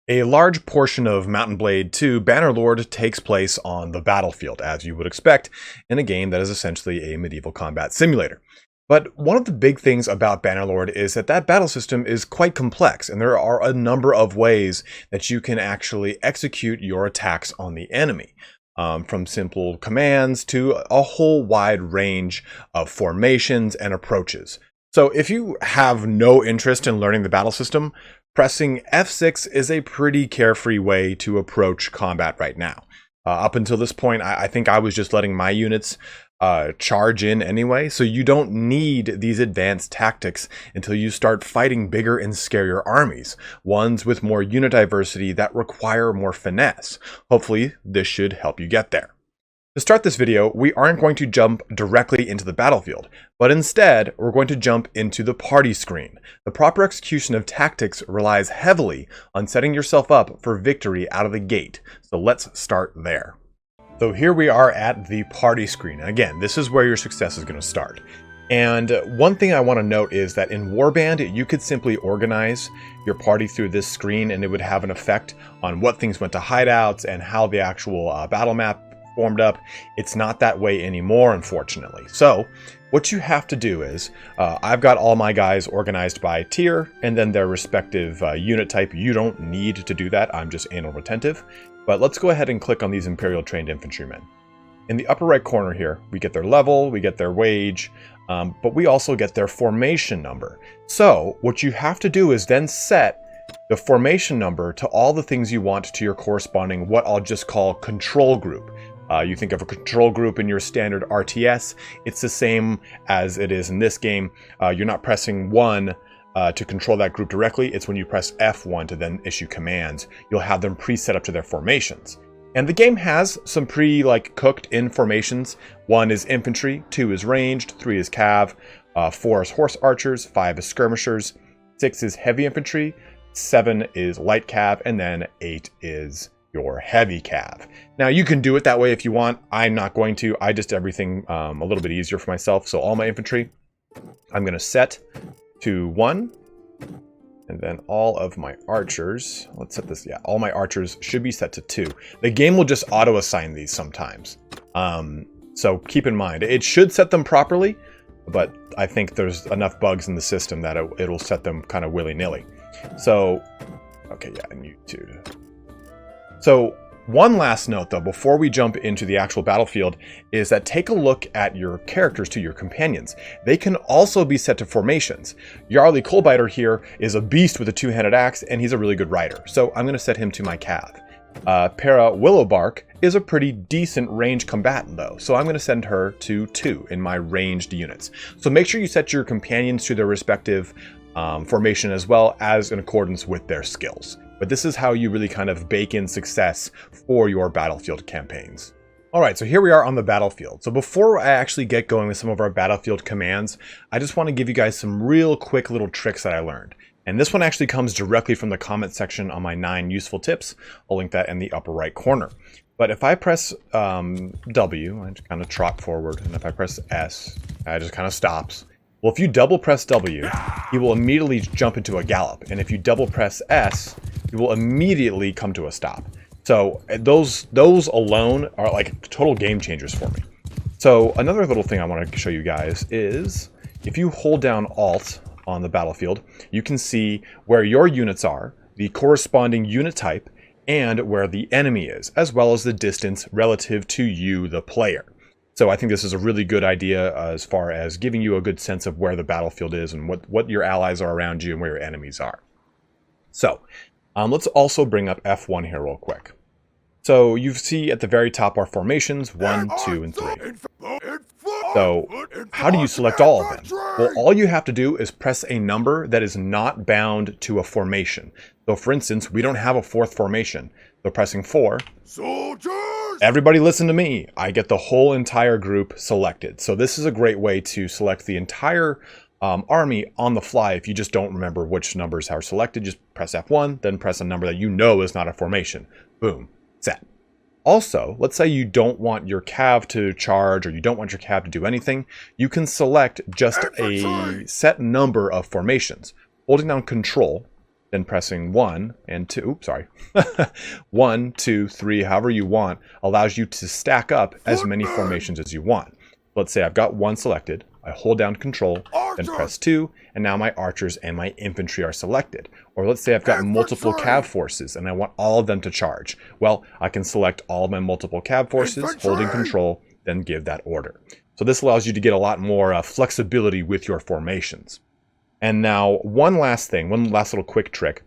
A large portion of Mount & Blade 2 Bannerlord takes place on the battlefield, as you would expect in a game that is essentially a medieval combat simulator. But one of the big things about Bannerlord is that battle system is quite complex, and there are a number of ways that you can actually execute your attacks on the enemy. From simple commands to a whole wide range of formations and approaches. So if you have no interest in learning the battle system, pressing F6 is a pretty carefree way to approach combat right now. Up until this point, I think I was just letting my units charge in anyway, so you don't need these advanced tactics until you start fighting bigger and scarier armies, ones with more unit diversity that require more finesse. Hopefully, this should help you get there. To start this video, we aren't going to jump directly into the battlefield, but instead, we're going to jump into the party screen. The proper execution of tactics relies heavily on setting yourself up for victory out of the gate, so let's start there. So here we are at the party screen. Again, this is where your success is going to start. And one thing I want to note is that in Warband, you could simply organize your party through this screen and it would have an effect on what things went to hideouts and how the actual battle map formed up. It's not that way anymore, unfortunately. So what you have to do is, I've got all my guys organized by tier and then their respective unit type. You don't need to do that. I'm just anal retentive. But let's go ahead and click on these Imperial Trained Infantrymen. In the upper right corner here, we get their level, we get their wage, but we also get their formation number. So what you have to do is then set the formation number to all the things you want to your corresponding, what I'll just call control group. You think of a control group in your standard RTS, it's the same as it is in this game. You're not pressing 1 to control that group directly. It's when you press F1 to then issue commands. You'll have them preset up to their formations. And the game has some cooked in formations. 1 is infantry, 2 is ranged, 3 is cav, 4 is horse archers, 5 is skirmishers, 6 is heavy infantry, 7 is light cav, and then 8 is your heavy cav. Now you can do it that way if you want. I'm not going to. I just everything a little bit easier for myself. So all my infantry, I'm going to set to 1. And then all of my archers, let's set this, yeah, all my archers should be set to 2. The game will just auto-assign these sometimes. So keep in mind, it should set them properly, but I think there's enough bugs in the system that it'll set them kind of willy-nilly. So, okay, yeah, and you too. So one last note though, before we jump into the actual battlefield, is that take a look at your characters to your companions. They can also be set to formations. Yarly Coalbiter here is a beast with a two-handed axe, and he's a really good rider. So I'm going to set him to my cav. Para Willowbark is a pretty decent range combatant though, so I'm going to send her to 2 in my ranged units. So make sure you set your companions to their respective formation as well as in accordance with their skills. But this is how you really kind of bake in success for your battlefield campaigns. Alright, so here we are on the battlefield. So before I actually get going with some of our battlefield commands, I just want to give you guys some real quick little tricks that I learned. And this one actually comes directly from the comment section on my 9 useful tips. I'll link that in the upper right corner. But if I press W, I just kind of trot forward, and if I press S, it just kind of stops. Well, if you double press W, he will immediately jump into a gallop. And if you double press S, you will immediately come to a stop. So those alone are like total game changers for me. So another little thing I want to show you guys is if you hold down Alt on the battlefield, you can see where your units are, the corresponding unit type, and where the enemy is, as well as the distance relative to you, the player. So I think this is a really good idea as far as giving you a good sense of where the battlefield is and what your allies are around you and where your enemies are. So let's also bring up F1 here real quick. So you see at the very top our formations, 1, 2, and 3. So how do you select all of them? Well, all you have to do is press a number that is not bound to a formation. So for instance, we don't have a 4th formation. So pressing 4, everybody listen to me. I get the whole entire group selected. So this is a great way to select the entire army on the fly. If you just don't remember which numbers are selected, just press F1, then press a number that you know is not a formation. Boom, set. Also, let's say you don't want your cav to charge or you don't want your cav to do anything. You can select just a set number of formations. Holding down Control, then pressing 1 and 2, oops, sorry, 1, 2, 3, however you want, allows you to stack up as many formations as you want. Let's say I've got 1 selected, I hold down Control, then press 2, and now my archers and my infantry are selected. Or let's say I've got multiple cav forces and I want all of them to charge. Well, I can select all of my multiple cav forces, holding Control, then give that order. So this allows you to get a lot more flexibility with your formations. And now one last thing, one last little quick trick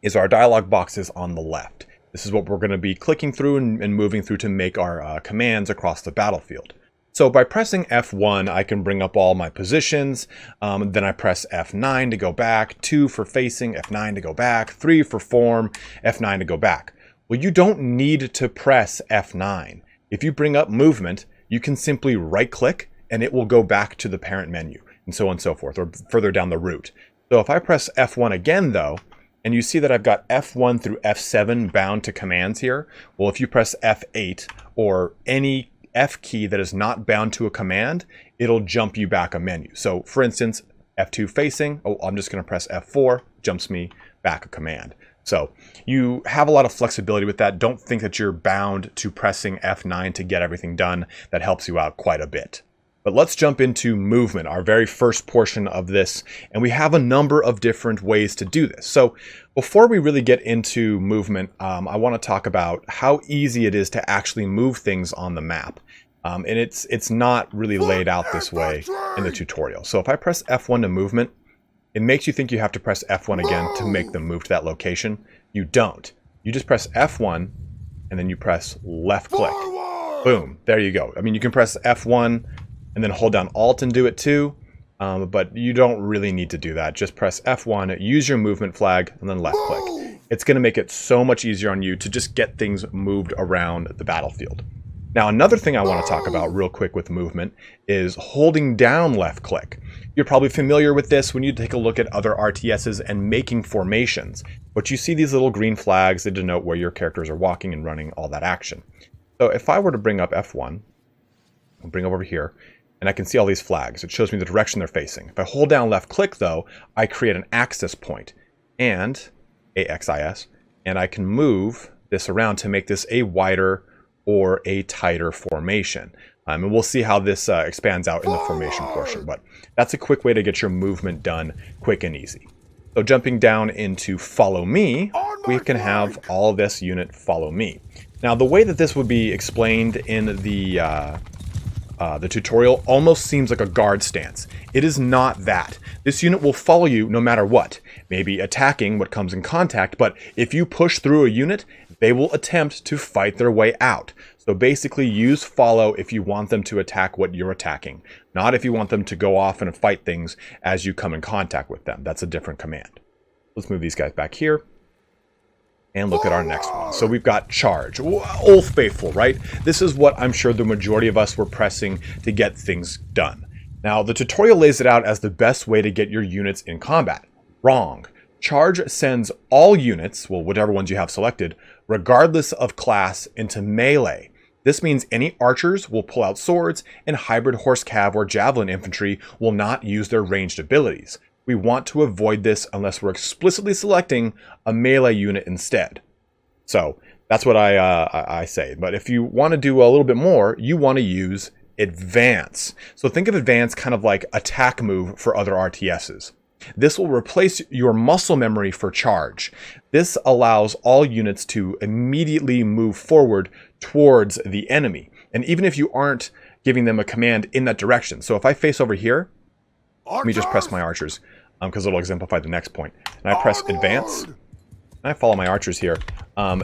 is our dialog boxes on the left. This is what we're going to be clicking through and moving through to make our commands across the battlefield. So by pressing F1, I can bring up all my positions. Then I press F9 to go back, 2 for facing, F9 to go back, 3 for form, F9 to go back. Well, you don't need to press F9. If you bring up movement, you can simply right-click and it will go back to the parent menu, and so on and so forth, or further down the route. So if I press F1 again, though, and you see that I've got F1 through F7 bound to commands here, well, if you press F8 or any F key that is not bound to a command, it'll jump you back a menu. So for instance, F2 facing, oh, I'm just going to press F4, jumps me back a command. So you have a lot of flexibility with that. Don't think that you're bound to pressing F9 to get everything done. That helps you out quite a bit. But let's jump into movement, our very first portion of this. And we have a number of different ways to do this. So before we really get into movement, I want to talk about how easy it is to actually move things on the map. And it's not really laid out this way in the tutorial. So if I press F1 to movement, it makes you think you have to press F1 again to make them move to that location. You don't. You just press F1 and then you press left click. Boom, there you go. I mean, you can press F1 and then hold down Alt and do it too, but you don't really need to do that. Just press F1, use your movement flag, and then left click. It's going to make it so much easier on you to just get things moved around the battlefield. Now, another thing I want to talk about real quick with movement is holding down left click. You're probably familiar with this when you take a look at other RTSs and making formations, but you see these little green flags that denote where your characters are walking and running all that action. So if I were to bring up F1, I'll bring over here, and I can see all these flags. It shows me the direction they're facing. If I hold down left click though, I create an axis point and AXIS, and I can move this around to make this a wider or a tighter formation. And we'll see how this expands out in the formation portion, but that's a quick way to get your movement done quick and easy. So jumping down into follow me, we can have all of this unit follow me. Now the way that this would be explained in the tutorial almost seems like a guard stance. It is not that. This unit will follow you no matter what. Maybe attacking what comes in contact, but if you push through a unit, they will attempt to fight their way out. So basically use follow if you want them to attack what you're attacking, not if you want them to go off and fight things as you come in contact with them. That's a different command. Let's move these guys back here and look at our next one. So we've got charge. Old faithful, right? This is what I'm sure the majority of us were pressing to get things done. Now, the tutorial lays it out as the best way to get your units in combat. Wrong. Charge sends all units, well, whatever ones you have selected, regardless of class, into melee. This means any archers will pull out swords, and hybrid horse cav or javelin infantry will not use their ranged abilities. We want to avoid this unless we're explicitly selecting a melee unit instead. So that's what I say. But if you want to do a little bit more, you want to use advance. So think of advance kind of like attack move for other RTSs. This will replace your muscle memory for charge. This allows all units to immediately move forward towards the enemy. And even if you aren't giving them a command in that direction. So if I face over here, let me just press my archers because it'll exemplify the next point. And I press advance, and I follow my archers here.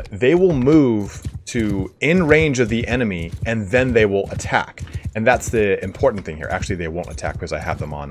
They will move to in range of the enemy, and then they will attack. And that's the important thing here. Actually, they won't attack because I have them on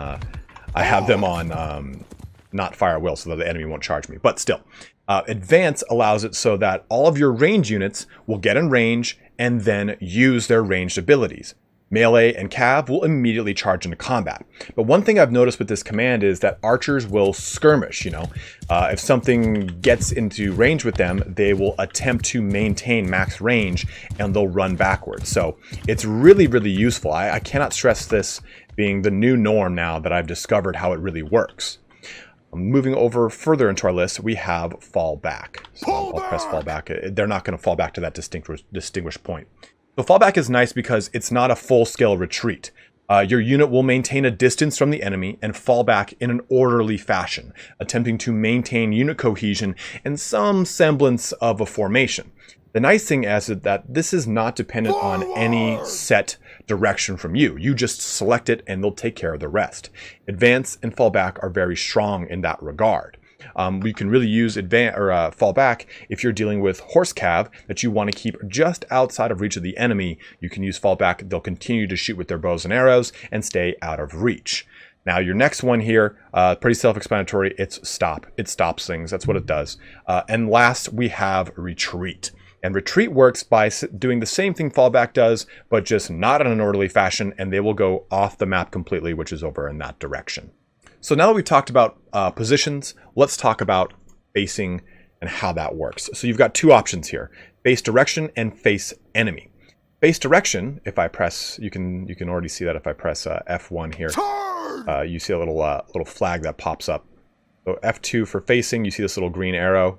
not fire will, so that the enemy won't charge me. But still, advance allows it so that all of your range units will get in range and then use their ranged abilities. Melee and cav will immediately charge into combat. But one thing I've noticed with this command is that archers will skirmish, if something gets into range with them, they will attempt to maintain max range and they'll run backwards. So it's really, really useful. I cannot stress this being the new norm now that I've discovered how it really works. Moving over further into our list, we have fall back. So I'll press fall back. They're not going to fall back to that distinguished point. So fall back is nice because it's not a full-scale retreat. Your unit will maintain a distance from the enemy and fall back in an orderly fashion, attempting to maintain unit cohesion and some semblance of a formation. The nice thing is that this is not dependent on any set direction from you. You just select it and they'll take care of the rest. Advance and fall back are very strong in that regard. You can really use fall back if you're dealing with horse cav that you want to keep just outside of reach of the enemy. You can use fall back. They'll continue to shoot with their bows and arrows and stay out of reach. Now your next one here, pretty self-explanatory. It's stop. It stops things. That's what it does. And last we have retreat. And retreat works by doing the same thing fallback does, but just not in an orderly fashion, and they will go off the map completely, which is over in that direction. So now that we've talked about positions, let's talk about facing and how that works. So you've got two options here, face direction and face enemy. Face direction, if I press, you can already see that if I press F1 here, you see a little flag that pops up. So F2 for facing, you see this little green arrow.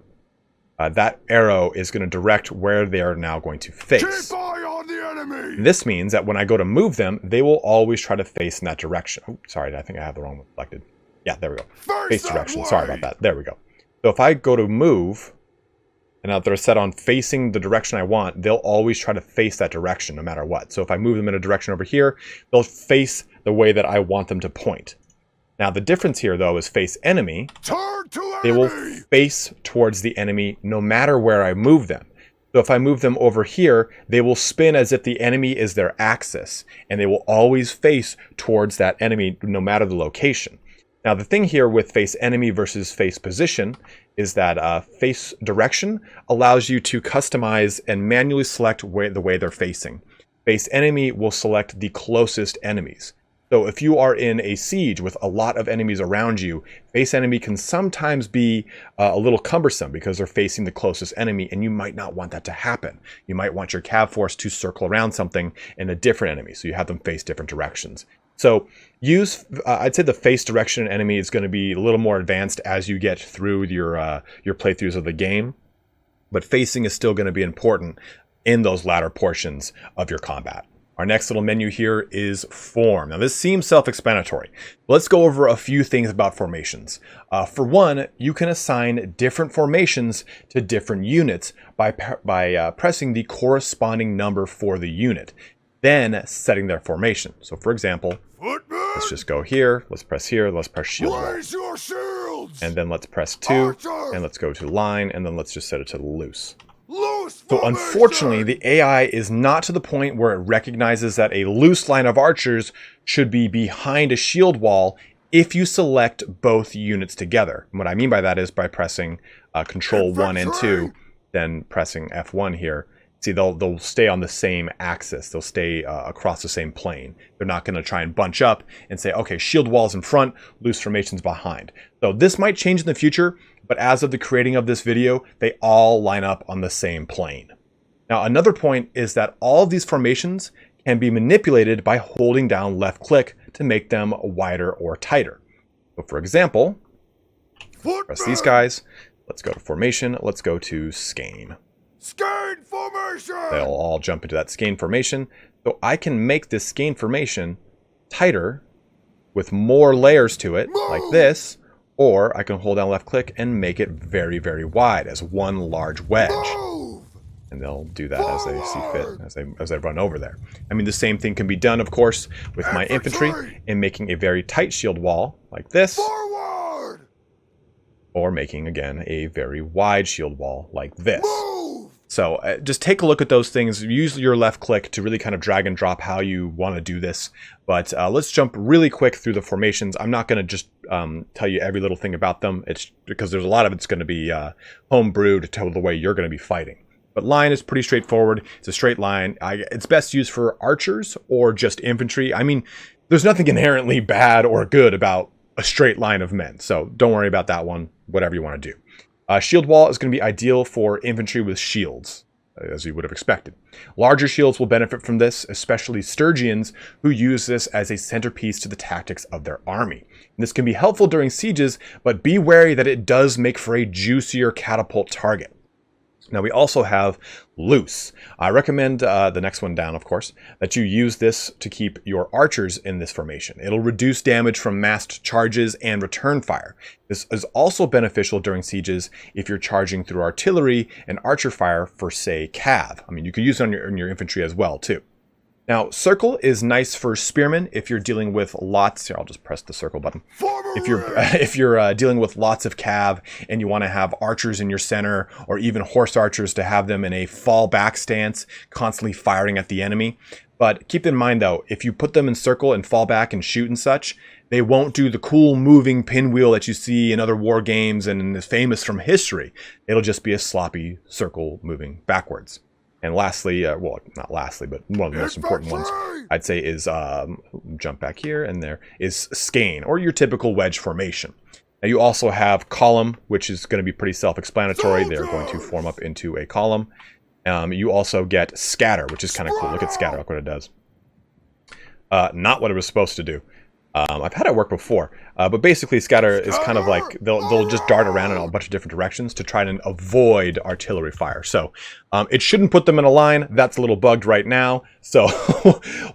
That arrow is going to direct where they are now going to face. Keep eye on the enemy! This means that when I go to move them, they will always try to face in that direction. Oh, sorry, I think I have the wrong one selected. Yeah, there we go. Face direction. Sorry about that. There we go. So if I go to move, and now they're set on facing the direction I want, they'll always try to face that direction no matter what. So if I move them in a direction over here, they'll face the way that I want them to point. Now the difference here, though, is face enemy. They will face towards the enemy no matter where I move them. So if I move them over here, they will spin as if the enemy is their axis, and they will always face towards that enemy no matter the location. Now the thing here with face enemy versus face position is that face direction allows you to customize and manually select the way they're facing. Face enemy will select the closest enemies. So if you are in a siege with a lot of enemies around you, face enemy can sometimes be a little cumbersome because they're facing the closest enemy, and you might not want that to happen. You might want your cav force to circle around something in a different enemy, so you have them face different directions. So use, I'd say the face direction enemy is going to be a little more advanced as you get through your playthroughs of the game, but facing is still going to be important in those latter portions of your combat. Our next little menu here is form. Now this seems self-explanatory. Let's go over a few things about formations. For one, you can assign different formations to different units by pressing the corresponding number for the unit, then setting their formation. So for example, let's just go here, let's press shield wall. Raise your shields! And then let's press 2, and let's go to line, and then let's just set it to loose. So unfortunately, the AI is not to the point where it recognizes that a loose line of archers should be behind a shield wall if you select both units together. And what I mean by that is by pressing Control 1 and 2, then pressing F1 here. See, they'll stay on the same axis. They'll stay across the same plane. They're not going to try and bunch up and say, okay, shield walls in front, loose formations behind. So this might change in the future, but as of the creating of this video, they all line up on the same plane. Now, another point is that all of these formations can be manipulated by holding down left click to make them wider or tighter. So for example, press these guys. Let's go to formation. Let's go to skein. Skein formation! They'll all jump into that skein formation. So I can make this skein formation tighter with more layers to it, like this, or I can hold down left click and make it very, very wide as one large wedge. And they'll do that as they see fit, as they run over there. I mean, the same thing can be done, of course, with my infantry in making a very tight shield wall like this. Forward! Or making, again, a very wide shield wall like this. So just take a look at those things. Use your left click to really kind of drag and drop how you want to do this. But let's jump really quick through the formations. I'm not going to just tell you every little thing about them. It's because there's a lot of it's going to be homebrew to tell the way you're going to be fighting. But line is pretty straightforward. It's a straight line. It's best used for archers or just infantry. I mean, there's nothing inherently bad or good about a straight line of men. So don't worry about that one, whatever you want to do. Shield wall is going to be ideal for infantry with shields. as you would have expected. Larger shields will benefit from this, especially Sturgians, who use this as a centerpiece to the tactics of their army. And this can be helpful during sieges, but be wary that it does make for a juicier catapult target. Now we also have loose. I recommend the next one down, of course, that you use this to keep your archers in this formation. It'll reduce damage from massed charges and return fire. This is also beneficial during sieges if you're charging through artillery and archer fire for, say, cav. I mean, you could use it on your infantry as well, too. Now, circle is nice for spearmen if you're dealing with lots. Here, I'll just press the circle button. If you're dealing with lots of cav and you want to have archers in your center, or even horse archers to have them in a fall back stance, constantly firing at the enemy. But keep in mind though, if you put them in circle and fall back and shoot and such, they won't do the cool moving pinwheel that you see in other war games and is famous from history. It'll just be a sloppy circle moving backwards. And lastly, well, not lastly, but one of the most important ones, I'd say is, jump back here, and there is skein, or your typical wedge formation. Now you also have column, which is going to be pretty self-explanatory. They're going to form up into a column. You also get scatter, which is kind of cool. Look at scatter, look what it does. Not what it was supposed to do. I've had it work before, but basically scatter is kind of like they'll just dart around in a bunch of different directions to try and avoid artillery fire. So it shouldn't put them in a line. That's a little bugged right now, so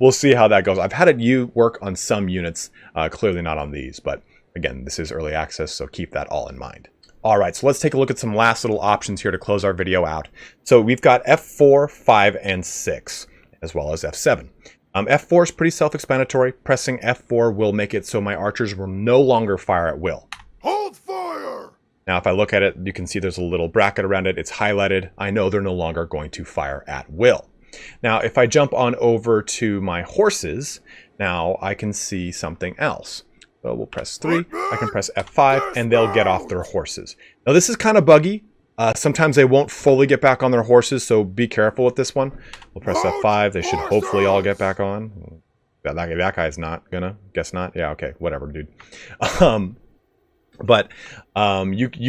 we'll see how that goes. I've had it work on some units, clearly not on these, but again, this is early access, so keep that all in mind. All right, so let's take a look at some last little options here to close our video out. So we've got F4, 5, and 6, as well as F7. F4 is pretty self-explanatory. Pressing F4 will make it so my archers will no longer fire at will. Hold fire! Now, if I look at it, you can see there's a little bracket around it. It's highlighted. I know they're no longer going to fire at will. Now, if I jump on over to my horses, now I can see something else. So we'll press 3. I can press F5, and they'll get off their horses. Now, this is kind of buggy. Sometimes they won't fully get back on their horses, so be careful with this one. We'll press F5. They should hopefully all get back on. That guy's not gonna. Guess not. Yeah, okay. Whatever, dude. You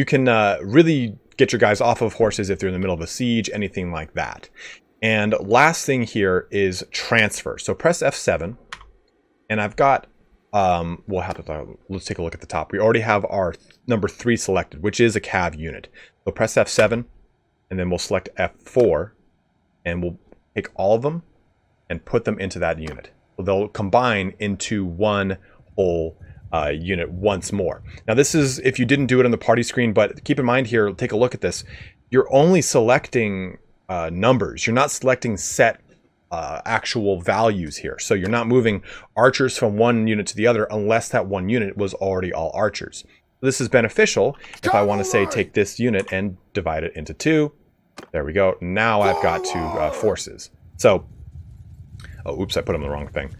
can really get your guys off of horses if they're in the middle of a siege, anything like that. And last thing here is transfer. So press F7, and I've got... we'll have to... let's take a look at the top. We already have our number 3 selected, which is a cav unit. So press F7, and then we'll select F4, and we'll take all of them and put them into that unit. So they'll combine into one whole unit once more. Now this is if you didn't do it on the party screen, but keep in mind here, take a look at this. You're only selecting numbers. You're not selecting set actual values here. So you're not moving archers from one unit to the other unless that one unit was already all archers. This is beneficial if I want to say take this unit and divide it into 2. There we go. Now I've got 2 forces. So, oh, oops, I put them in the wrong thing.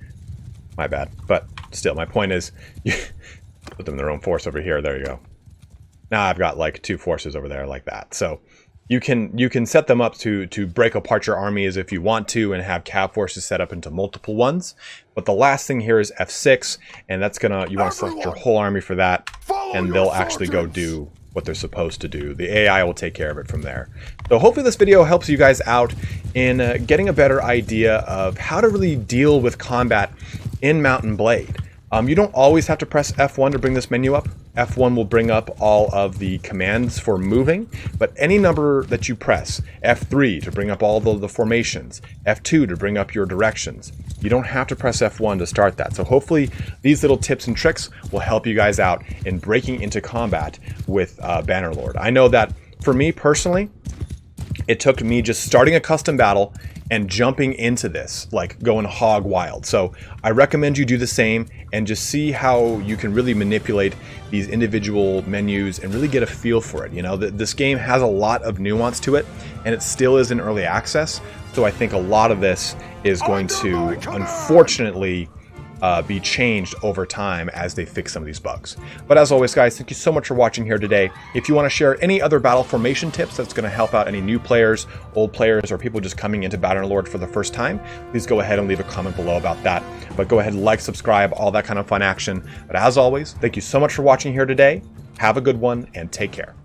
My bad. But still, my point is, you put them in their own force over here. There you go. Now I've got like 2 forces over there like that. So you can set them up to break apart your armies if you want to and have cav forces set up into multiple ones. But the last thing here is F6, and that's you want to select your whole army for that, and they'll actually go do what they're supposed to do. The AI will take care of it from there. So hopefully this video helps you guys out in getting a better idea of how to really deal with combat in Mount and Blade. You don't always have to press F1 to bring this menu up. F1 will bring up all of the commands for moving, but any number that you press, F3 to bring up all the formations, F2 to bring up your directions, you don't have to press F1 to start that. So hopefully these little tips and tricks will help you guys out in breaking into combat with Bannerlord. I know that for me personally, it took me just starting a custom battle and jumping into this, like going hog wild. So I recommend you do the same and just see how you can really manipulate these individual menus and really get a feel for it. You know, this game has a lot of nuance to it, and it still is in early access. So I think a lot of this is going to, unfortunately, be changed over time as they fix some of these bugs. But as always, guys, thank you so much for watching here today. If you want to share any other battle formation tips that's going to help out any new players, old players, or people just coming into Bannerlord for the first time, please go ahead and leave a comment below about that. But go ahead and like, subscribe, all that kind of fun action. But as always, thank you so much for watching here today. Have a good one and take care.